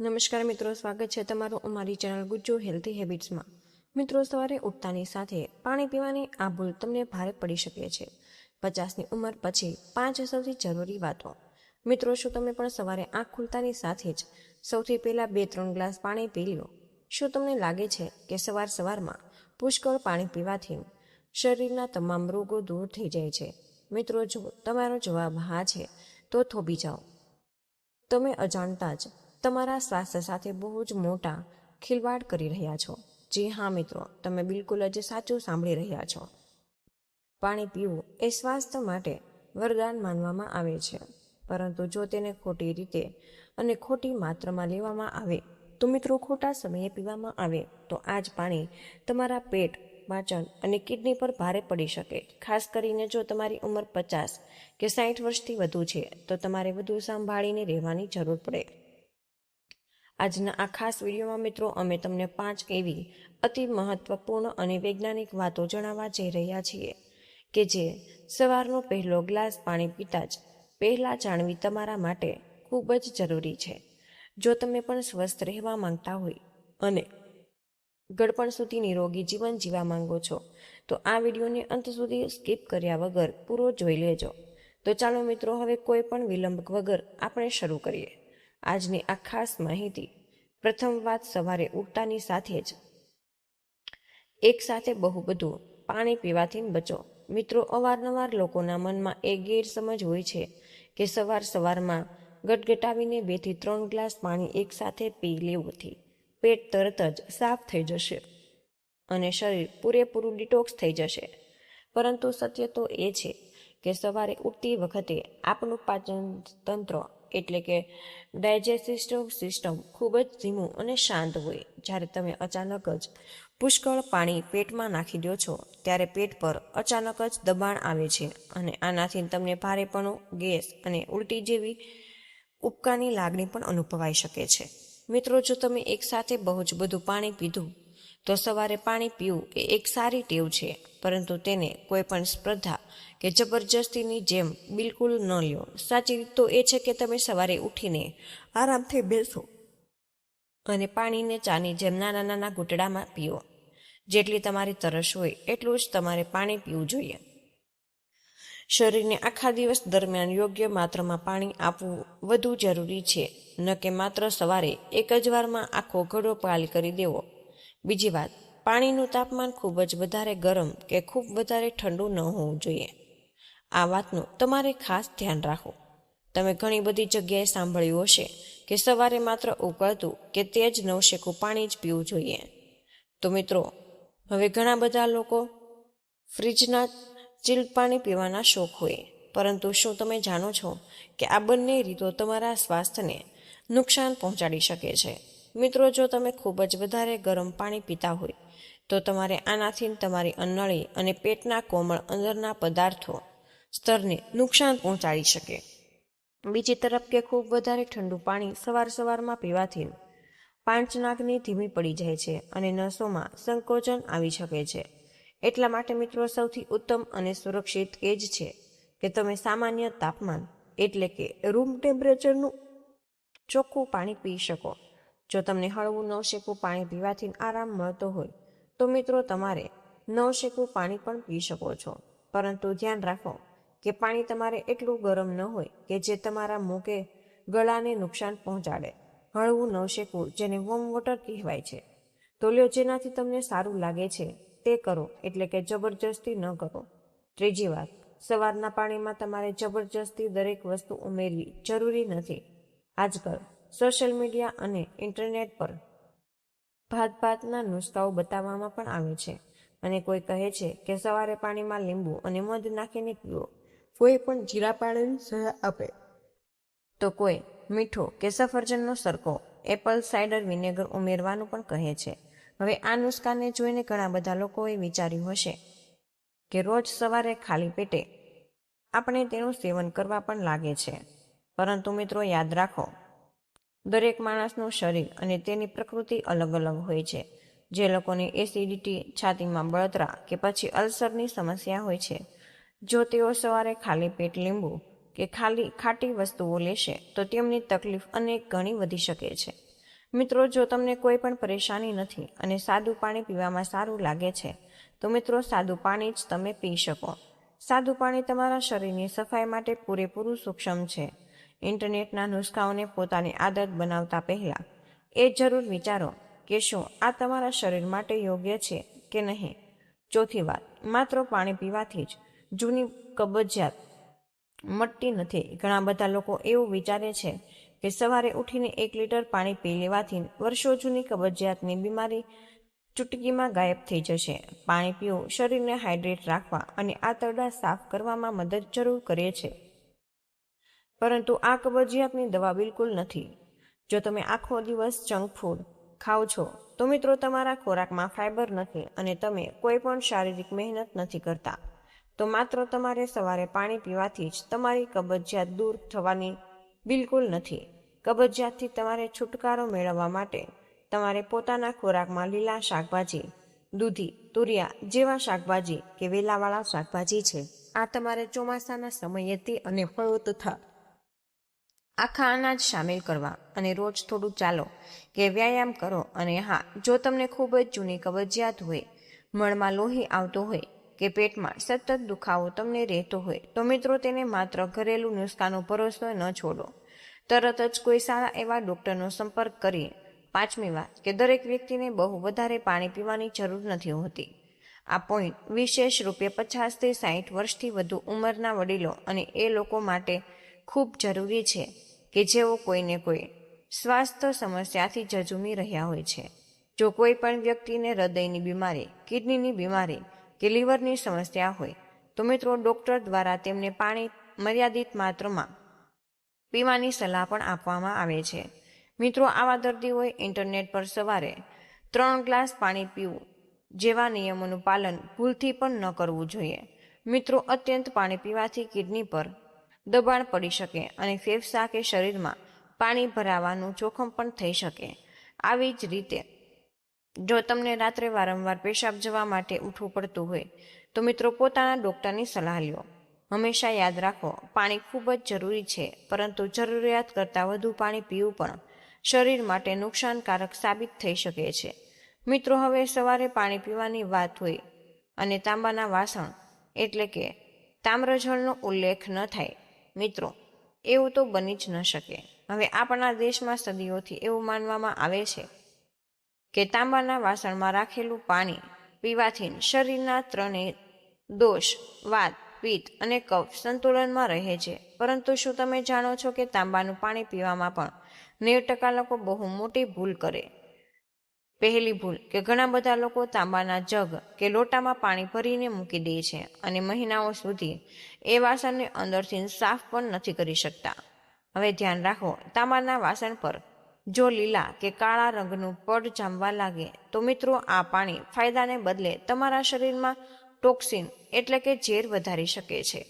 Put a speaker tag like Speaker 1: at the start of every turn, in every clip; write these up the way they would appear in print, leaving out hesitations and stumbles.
Speaker 1: નમસ્કાર મિત્રો, સ્વાગત છે તમારું અમારી ચેનલ ગુજ્જુ હેલ્ધી હેબિટ્સમાં। મિત્રો, સવારે ઉઠતાની સાથે પાણી પીવાની આ ભૂલ તમને ભારે પડી શકે છે। 50ની ઉંમર પછી 5 સૌથી જરૂરી વાતો। મિત્રો, શું તમે પણ સવારે આંખ ખુલતાની સાથે જ સૌથી પહેલા 2-3 ગ્લાસ પાણી પી લો? શું તમને લાગે છે કે સવારમાં પુષ્કળ પાણી પીવાથી શરીરના તમામ રોગો દૂર થઈ જાય છે? મિત્રો, જો તમારો જવાબ હા છે તો થોભી જાઓ। તમે અજાણતા જ તમારા સ્વાસ્થ્ય સાથે બહુ જ મોટા ખિલવાડ કરી રહ્યા છો। જી હા મિત્રો, તમે બિલકુલ જ સાચું સાંભળી રહ્યા છો। પાણી પીવું એ સ્વાસ્થ્ય માટે વરદાન માનવામાં આવે છે, પરંતુ જો તેને ખોટી રીતે અને ખોટી માત્રામાં લેવામાં આવે તો મિત્રો, ખોટા સમયે પીવામાં આવે તો આ જ પાણી તમારા પેટ, પાચન અને કિડની પર ભારે પડી શકે। ખાસ કરીને જો તમારી ઉંમર 50 કે 60 વર્ષથી વધુ છે તો તમારે વધુ સંભાળીને રહેવાની જરૂર પડે। આજના આ ખાસ વિડીયોમાં મિત્રો, અમે તમને 5 એવી અતિ મહત્વપૂર્ણ અને વૈજ્ઞાનિક વાતો જણાવવા જઈ રહ્યા છીએ કે જે સવારનો પહેલો ગ્લાસ પાણી પીતા જ પહેલા જાણવી તમારા માટે ખૂબ જ જરૂરી છે। જો તમે પણ સ્વસ્થ રહેવા માંગતા હોય અને ગળપણ સુધી નિરોગી જીવન જીવવા માંગો છો તો આ વિડીયોને અંત સુધી સ્કીપ કર્યા વગર પૂરો જોઈ લેજો। તો ચાલો મિત્રો, હવે કોઈ પણ વિલંબ વગર આપણે શરૂ કરીએ આજની આ ખાસ માહિતી। પ્રથમ વાત, સવારે ઉઠતાની સાથે જ એક સાથે બહુ બધું પાણી પીવાથી બચો। મિત્રો, અવારનવાર લોકોના મનમાં એક ગેરસમજ હોય છે કે સવારમાં ગટગટાવીને 2 થી 3 ગ્લાસ પાણી એક સાથે પી લેવાથી પેટ તરત જ સાફ થઈ જશે અને શરીર પૂરેપૂરું ડિટોક્સ થઈ જશે, પરંતુ સત્ય તો એ છે કે સવારે ઉઠતી વખતે આપણું પાચન તંત્ર એટલે કે ડાયજેસ્ટિવ સિસ્ટમ ખૂબ જ ધીમું અને શાંત હોય। જ્યારે તમે અચાનક જ પુષ્કળ પાણી પેટમાં નાખી દો છો ત્યારે પેટ પર અચાનક જ દબાણ આવે છે અને આનાથી તમને ભારેપણું, ગેસ અને ઉલટી જેવી ઉબકાની લાગણી પણ અનુભવાઈ શકે છે। મિત્રો, જો તમે એકસાથે બહુ જ બધું પાણી પીધું તો સવારે પાણી પીવું એ એક સારી ટેવ છે, પરંતુ તેને કોઈ પણ સ્પર્ધા કે જબરજસ્તીની જેમ બિલકુલ ન લ્યો। સાચી રીત તો એ છે કે તમે સવારે ઉઠીને આરામથી બેસો અને પાણીને ચાની જેમ નાના નાના ઘૂંટડામાં પીઓ। જેટલી તમારી તરસ હોય એટલું જ તમારે પાણી પીવું જોઈએ। શરીરને આખા દિવસ દરમિયાન યોગ્ય માત્રામાં પાણી આપવું વધુ જરૂરી છે, ન કે માત્ર સવારે એક જ વારમાં આખો ઘડો ખાલી કરી દેવો। બીજી વાત, પાણીનું તાપમાન ખૂબ જ વધારે ગરમ કે ખૂબ વધારે ઠંડુ ન હોવું જોઈએ। આ વાતનું તમારે ખાસ ધ્યાન રાખો। તમે ઘણી બધી જગ્યાએ સાંભળ્યું હશે કે સવારે માત્ર ઉકળતું કે તેજ નવશેકું પાણી જ પીવું જોઈએ। તો મિત્રો, હવે ઘણા બધા લોકો ફ્રીજના ચિલ્ડ પાણી પીવાના શોખ હોય, પરંતુ શું તમે જાણો છો કે આ બંને રીતો તમારા સ્વાસ્થ્યને નુકસાન પહોંચાડી શકે છે? મિત્રો, જો તમે ખૂબ જ વધારે ગરમ પાણી પીતા હોય તો તમારે આનાથી તમારી અન્નળી અને પેટના કોમળ અંદરના પદાર્થો સ્તરને નુકસાન પહોંચાડી શકે। બીજી તરફ કે ખૂબ વધારે ઠંડુ પાણી સવારમાં પીવાથી પાંચનાકની ધીમી પડી જાય છે અને નસોમાં સંકોચન આવી શકે છે। એટલા માટે મિત્રો, સૌથી ઉત્તમ અને સુરક્ષિત એ જ છે કે તમે સામાન્ય તાપમાન એટલે કે રૂમ ટેમ્પરેચરનું ચોખ્ખું પાણી પી શકો। જો તમને હળવું નવશેકું પાણી પીવાથી આરામ મળતો હોય તો મિત્રો, તમારે નવશેકું પાણી પણ પી શકો છો, પરંતુ ધ્યાન રાખો કે પાણી તમારે એટલું ગરમ ન હોય કે જે તમારા મોં કે ગળાને નુકસાન પહોંચાડે। હળવું નવશેકું, જેને વોર્મ વોટર કહેવાય છે, તો લ્યો, જેનાથી તમને સારું લાગે છે તે કરો, એટલે કે જબરજસ્તી ન કરો। ત્રીજી વાત, સવારના પાણીમાં તમારે જબરજસ્તી દરેક વસ્તુ ઉમેરવી જરૂરી નથી। આજકાલ સોશિયલ મીડિયા અને ઇન્ટરનેટ પર ભાતના નુસ્ખાઓ બતાવવામાં પણ આવે છે અને કોઈ કહે છે કે સવારે પાણીમાં લીંબુ અને મધ નાખીને પીવો, કોઈ પણ જીરા પાણીની સલાહ આપે તો કોઈ મીઠો કે સફરજનનો સરકો એપલ સાઇડર વિનેગર ઉમેરવાનું પણ કહે છે। હવે આ નુસ્ખાને જોઈને ઘણા બધા લોકોએ વિચાર્યું હશે કે રોજ સવારે ખાલી પેટે આપણે તેનું સેવન કરવા પણ લાગે છે, પરંતુ મિત્રો, યાદ રાખો, દરેક માણસનું શરીર અને તેની પ્રકૃતિ અલગ અલગ હોય છે। જે લોકોને એસિડિટી, છાતીમાં બળતરા કે પછી અલ્સરની સમસ્યા હોય છે, જો તેઓ સવારે ખાલી પેટ લીંબુ કે ખાટી વસ્તુઓ લેશે તો તેમની તકલીફ અનેક ગણી વધી શકે છે। મિત્રો, જો તમને કોઈ પણ પરેશાની નથી અને સાદું પાણી પીવામાં સારું લાગે છે તો મિત્રો સાદું પાણી જ તમે પી શકો. સાદું પાણી તમારા શરીરની સફાઈ માટે પૂરેપૂરું સક્ષમ છે. ઇન્ટરનેટના નુસ્ખાઓને પોતાની આદત બનાવતા પહેલા એ જરૂર વિચારો કે શું આ તમારા શરીર માટે યોગ્ય છે કે નહીં. ચોથી વાત, માત્ર પાણી પીવાથી જ જૂની કબજિયાત મટતી નથી. ઘણા બધા લોકો એવું વિચારે છે કે સવારે ઉઠીને 1 લીટર પાણી પી લેવાથી વર્ષો જૂની કબજિયાતની બીમારી ચૂટકીમાં ગાયબ થઈ જશે. પાણી પીવું શરીરને હાઇડ્રેટ રાખવા અને આંતરડા સાફ કરવામાં મદદ જરૂર કરે છે, પરંતુ આ કબજિયાતની દવા બિલકુલ નથી. જો તમે આખો દિવસ જંક ફૂડ ખાઓ છો તો મિત્રો તમારા ખોરાકમાં ફાઇબર નથી અને તમે કોઈ પણ શારીરિક મહેનત નથી કરતા, તો માત્ર તમારે સવારે પાણી પીવાથી જ તમારી કબજિયાત દૂર થવાની બિલકુલ નથી. કબજિયાતથી તમારે છુટકારો મેળવવા માટે તમારે પોતાના ખોરાકમાં લીલા શાકભાજી, દૂધી, તુરિયા જેવા શાકભાજી કે વેલાવાળા શાકભાજી છે, આ તમારે ચોમાસાના સમયેથી અને ફળો તથા આખા અનાજ સામેલ કરવા અને રોજ થોડું ચાલો કે વ્યાયામ કરો. અને હા, જો તમને ખૂબ જ જૂની કબજિયાત હોય, મળમાં લોહી આવતો હોય કે પેટમાં સતત દુખાવો તમને રહેતો હોય તો મિત્રો તેને માત્ર ઘરેલું નુસ્ખાનો ભરોસો ન છોડો. તરત જ કોઈ સારા એવા ડૉક્ટરનો સંપર્ક કરી. પાંચમી વાત કે દરેક વ્યક્તિને બહુ વધારે પાણી પીવાની જરૂર નથી હોતી. આ પોઈન્ટ વિશેષ રૂપે 50 થી 60 વર્ષથી વધુ ઉંમરના વડીલો અને એ લોકો માટે ખૂબ જરૂરી છે કે જેઓ કોઈને કોઈ સ્વાસ્થ્ય સમસ્યાથી ઝઝૂમી રહ્યા હોય છે. જો કોઈ પણ વ્યક્તિને હૃદયની બીમારી, કિડનીની બીમારી કે લીવરની સમસ્યા હોય તો મિત્રો ડૉક્ટર દ્વારા તેમને પાણી મર્યાદિત માત્રામાં પીવાની સલાહ પણ આપવામાં આવે છે. મિત્રો, આવા દર્દીઓએ ઇન્ટરનેટ પર સવારે 3 ગ્લાસ પાણી પીવું જેવા નિયમોનું પાલન ભૂલથી પણ ન કરવું જોઈએ. મિત્રો, અત્યંત પાણી પીવાથી કિડની પર દબાણ પડી શકે અને ફેફસા કે શરીરમાં પાણી ભરાવાનું જોખમ પણ થઈ શકે. આવી જ રીતે જો તમને રાત્રે વારંવાર પેશાબ જવા માટે ઉઠવું પડતું હોય તો મિત્રો પોતાના ડૉક્ટરની સલાહ લ્યો. હંમેશા યાદ રાખો, પાણી ખૂબ જ જરૂરી છે, પરંતુ જરૂરિયાત કરતાં વધુ પાણી પીવું પણ શરીર માટે નુકસાનકારક સાબિત થઈ શકે છે. મિત્રો, હવે સવારે પાણી પીવાની વાત હોય અને તાંબાના વાસણ એટલે કે તામ્રજળનો ઉલ્લેખ ન થાય, મિત્રો એવું તો બની જ ન શકે. હવે આપણા દેશમાં સદીઓથી એવું માનવામાં આવે છે કે તાંબાના વાસણમાં રાખેલું પાણી પીવાથી શરીરના ત્રણેય દોષ વાત, પિત્ત અને કફ સંતુલનમાં રહે છે. પરંતુ શું તમે જાણો છો કે તાંબાનું પાણી પીવામાં પણ 90% લોકો બહુ મોટી ભૂલ કરે. પહેલી ભૂલ કે ઘણા બધા લોકો તાંબાના જગ કે લોટામાં પાણી ભરીને મૂકી દે છે અને મહિનાઓ સુધી એ વાસણને અંદરથી સાફ પણ નથી કરી શકતા. હવે ધ્યાન રાખો, તાંબાના વાસણ પર જો લીલા કે કાળા રંગનું પડ જામવા લાગે તો મિત્રો આ પાણી ફાયદાને બદલે તમારા શરીરમાં ટોક્સિન એટલે કે ઝેર વધારી શકે છે.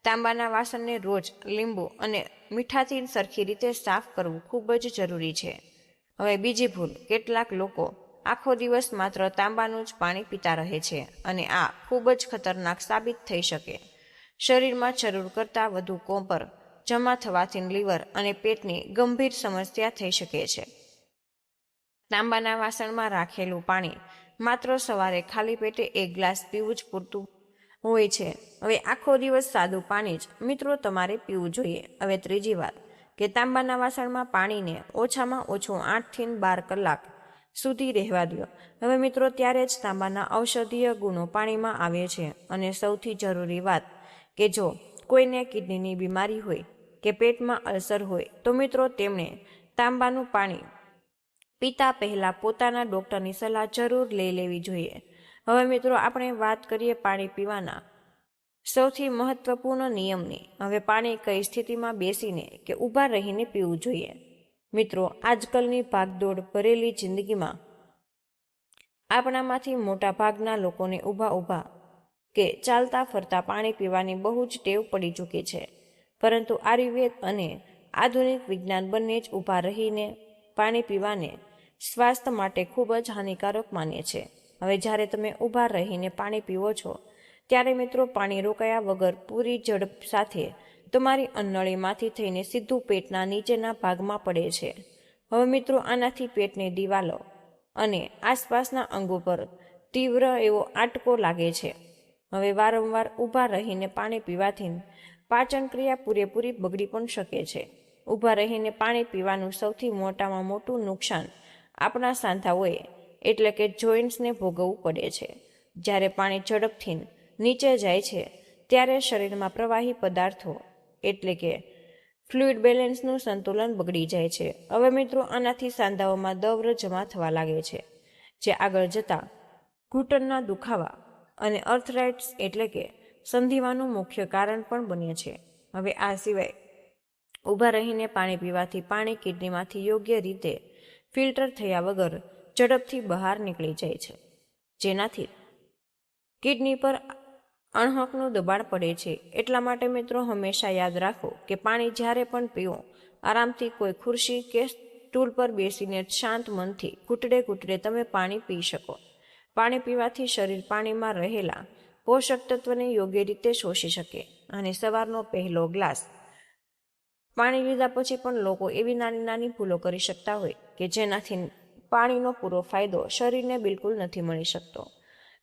Speaker 1: તાંબાના વાસણને રોજ લીંબુ અને મીઠાથી સરખી રીતે સાફ કરવું ખૂબ જ જરૂરી છે. હવે બીજી ભૂલ, કેટલાક લોકો આખો દિવસ માત્ર તાંબાનું જ પાણી પીતા રહે છે અને આ ખૂબ જ ખતરનાક સાબિત થઈ શકે. શરીરમાં જરૂર કરતાં વધુ કોપર જમા થવાથી લીવર અને પેટની ગંભીર સમસ્યા થઈ શકે છે. તાંબાના વાસણમાં રાખેલું પાણી માત્ર સવારે ખાલી પેટે 1 ગ્લાસ પીવું જ પૂરતું હોય છે. હવે આખો દિવસ સાદું પાણી જ મિત્રો તમારે પીવું જોઈએ. હવે ત્રીજી વાત કે તાંબાના વાસણમાં પાણીને ઓછામાં ઓછું 8 થી 12 કલાક સુધી રહેવા દો. હવે મિત્રો ત્યારે જ તાંબાના ઔષધીય ગુણો પાણીમાં આવે છે. અને સૌથી જરૂરી વાત કે જો કોઈને કિડનીની બીમારી હોય કે પેટમાં અલ્સર હોય તો મિત્રો તેમણે તાંબાનું પાણી પીતા પહેલા પોતાના ડૉક્ટરની સલાહ જરૂર લઈ લેવી જોઈએ. હવે મિત્રો આપણે વાત કરીએ પાણી પીવાના સૌથી મહત્વપૂર્ણ નિયમની. હવે પાણી કઈ સ્થિતિમાં બેસીને કે ઊભા રહીને પીવું જોઈએ. મિત્રો, આજકાલની ભાગદોડ ભરેલી જિંદગીમાં આપણામાંથી મોટા ભાગના લોકોને ઊભા કે ચાલતા ફરતા પાણી પીવાની બહુ જ ટેવ પડી ચૂકી છે. પરંતુ આયુર્વેદ અને આધુનિક વિજ્ઞાન બંને જ ઊભા રહીને પાણી પીવાને સ્વાસ્થ્ય માટે ખૂબ જ હાનિકારક માને છે. હવે જ્યારે તમે ઊભા રહીને પાણી પીવો છો ત્યારે મિત્રો પાણી રોકાયા વગર પૂરી ઝડપ સાથે તમારી અન્નળીમાંથી થઈને સીધું પેટના નીચેના ભાગમાં પડે છે. હવે મિત્રો આનાથી પેટની દિવાલો અને આસપાસના અંગો પર તીવ્ર એવો આટકો લાગે છે. હવે વારંવાર ઊભા રહીને પાણી પીવાથી પાચન ક્રિયા પૂરેપૂરી બગડી પણ શકે છે. ઊભા રહીને પાણી પીવાનું સૌથી મોટામાં મોટું નુકસાન આપણા સાંધાઓએ એટલે કે જોઇન્ટ્સને ભોગવવું પડે છે. જ્યારે પાણી ઝડપથી નીચે જાય છે ત્યારે શરીરમાં પ્રવાહી પદાર્થો એટલે કે ફ્લુઇડ બેલેન્સનું સંતુલન બગડી જાય છે. હવે મિત્રો આનાથી સાંધાઓમાં દવર જમા થવા લાગે છે, જે આગળ જતા ઘૂંટણના દુખાવા અને અર્થરાઇટ્સ એટલે કે સંધિવાનું મુખ્ય કારણ પણ બને છે. હવે આ સિવાય ઊભા રહીને પાણી પીવાથી પાણી કિડનીમાંથી યોગ્ય રીતે ફિલ્ટર થયા વગર ઝડપથી બહાર નીકળી જાય છે, જેનાથી કિડની પર અણહકનું દબાણ પડે છે. એટલા માટે મિત્રો હંમેશા યાદ રાખો કે પાણી જ્યારે પણ પીવો આરામથી કોઈ ખુરશી કે સ્ટૂલ પર બેસીને શાંત મનથી ઘૂંટડે તમે પાણી પી શકો. પાણી પીવાથી શરીર પાણીમાં રહેલા પોષક તત્વને યોગ્ય રીતે શોષી શકે અને સવારનો પહેલો ગ્લાસ પાણી લીધા પછી પણ લોકો એવી નાની નાની ભૂલો કરી શકતા હોય કે જેનાથી પાણીનો પૂરો ફાયદો શરીરને બિલકુલ નથી મળી શકતો.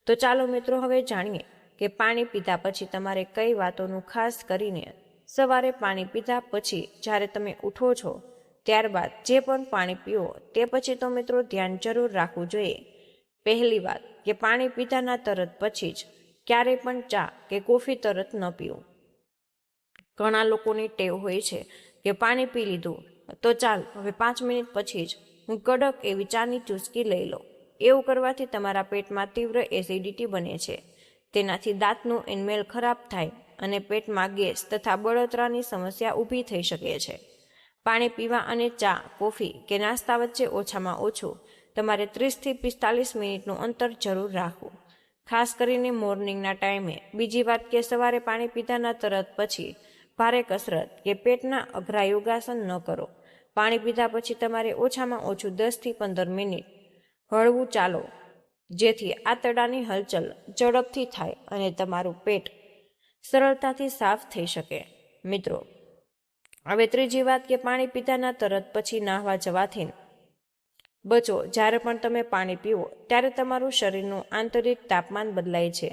Speaker 1: તો ચાલો મિત્રો હવે જાણીએ કે પાણી પીધા પછી તમારે કઈ વાતોનું ખાસ કરીને સવારે પાણી પીધા પછી જ્યારે તમે ઉઠો છો ત્યારબાદ જે પણ પાણી પીવો તે પછી તો મિત્રો ધ્યાન જરૂર રાખવું જોઈએ. પહેલી વાત કે પાણી પીધાના તરત પછી જ ક્યારેય પણ ચા કે કોફી તરત ન પીવું. ઘણા લોકોની ટેવ હોય છે કે પાણી પી લીધું તો ચાલ હવે 5 મિનિટ પછી જ હું કડક એવી ચાની ચૂસકી લઈ લઉં. એવું કરવાથી તમારા પેટમાં તીવ્ર એસિડિટી બને છે. તેનાથી દાંતનું એનમેલ ખરાબ થાય અને પેટમાં ગેસ તથા બળતરાની સમસ્યા ઊભી થઈ શકે છે. પાણી પીવા અને ચા કોફી કે નાસ્તા વચ્ચે ઓછામાં ઓછું તમારે 30 થી 45 મિનિટનું અંતર જરૂર રાખવું, ખાસ કરીને મોર્નિંગના ટાઈમે. બીજી વાત કે સવારે પાણી પીધાના તરત પછી ભારે કસરત કે પેટના અઘરા યોગાસન ન કરો. પાણી પીધા પછી તમારે ઓછામાં ઓછું 10 થી 15 મિનિટ હળવું ચાલો, જેથી આંતરડાની હલચલ ઝડપથી થાય અને તમારું પેટ સરળતાથી સાફ થઈ શકે. મિત્રો હવે ત્રીજી વાત કે પાણી પીધાના તરત પછી નાહવા જવાથી બચો. જ્યારે પણ તમે પાણી પીવો ત્યારે તમારું શરીરનું આંતરિક તાપમાન બદલાય છે.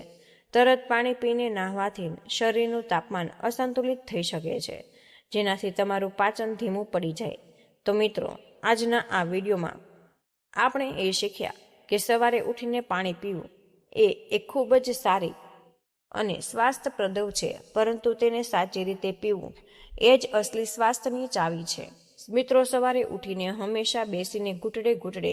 Speaker 1: તરત પાણી પીને નાહવાથી શરીરનું તાપમાન અસંતુલિત થઈ શકે છે, જેનાથી તમારું પાચન ધીમું પડી જાય. તો મિત્રો આજના આ વિડીયોમાં આપણે એ શીખ્યા કે સવારે ઉઠીને પાણી પીવું એ ખૂબ જ સારી અને સ્વાસ્થ્યપ્રદ છે, પરંતુ તેને સાચી રીતે પીવું એ જ અસલી સ્વાસ્થ્યની ચાવી છે. મિત્રો સવારે ઉઠીને હંમેશા બેસીને ઘૂંટડે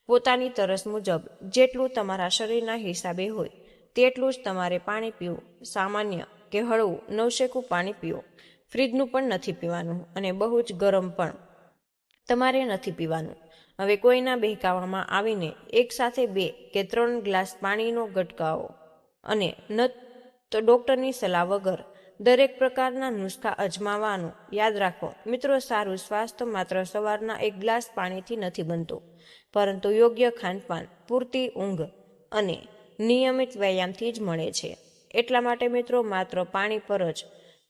Speaker 1: પોતાની તરસ મુજબ જેટલું તમારા શરીરના હિસાબે હોય તેટલું જ તમારે પાણી પીવું. સામાન્ય કે હળવું નવશેકું પાણી પીવું. ફ્રીજનું પણ નથી પીવાનું અને બહુ જ ગરમ પણ તમારે નથી પીવાનું. હવે કોઈના બહેકાવામાં આવીને એકસાથે 2 કે 3 ગ્લાસ પાણીનો ગટકાવો અને ન તો ડૉક્ટરની સલાહ વગર દરેક પ્રકારના નુસ્ખા અજમાવવાનું યાદ રાખો. મિત્રો સારું સ્વાસ્થ્ય માત્ર સવારના 1 ગ્લાસ પાણીથી નથી બનતું, પરંતુ યોગ્ય ખાનપાન, પૂરતી ઊંઘ અને નિયમિત વ્યાયામથી જ મળે છે. એટલા માટે મિત્રો માત્ર પાણી પર જ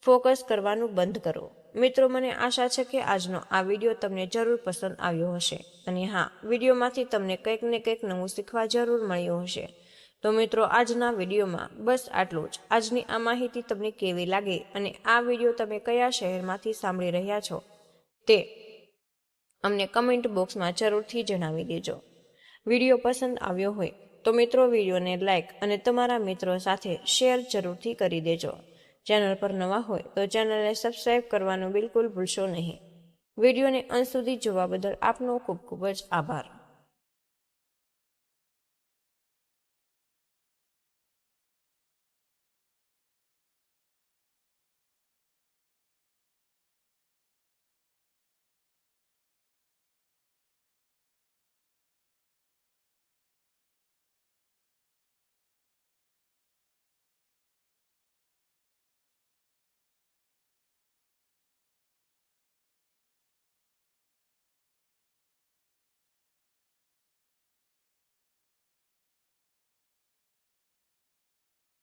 Speaker 1: ફોકસ કરવાનું બંધ કરો. મિત્રો મને આશા છે કે આજનો આ વિડીયો તમને જરૂર પસંદ આવ્યો હશે અને હા, વિડીયોમાંથી તમને કંઈક ને કંઈક નવું શીખવા જરૂર મળ્યું હશે. તો મિત્રો આજના વિડીયોમાં બસ આટલું જ. આજની આ માહિતી તમને કેવી લાગી અને આ વિડીયો તમે કયા શહેરમાંથી સાંભળી રહ્યા છો તે અમને કમેન્ટ બોક્સમાં જરૂરથી જણાવી દેજો. વિડીયો પસંદ આવ્યો હોય તો મિત્રો વિડીયોને લાઇક અને તમારા મિત્રો સાથે શેર જરૂરથી કરી દેજો. ચેનલ પર નવા હોય તો ચેનલને સબસ્ક્રાઇબ કરવાનું બિલકુલ ભૂલશો નહીં. વિડીયોને અંત સુધી જોવા બદલ આપનો ખૂબ ખૂબ જ આભાર.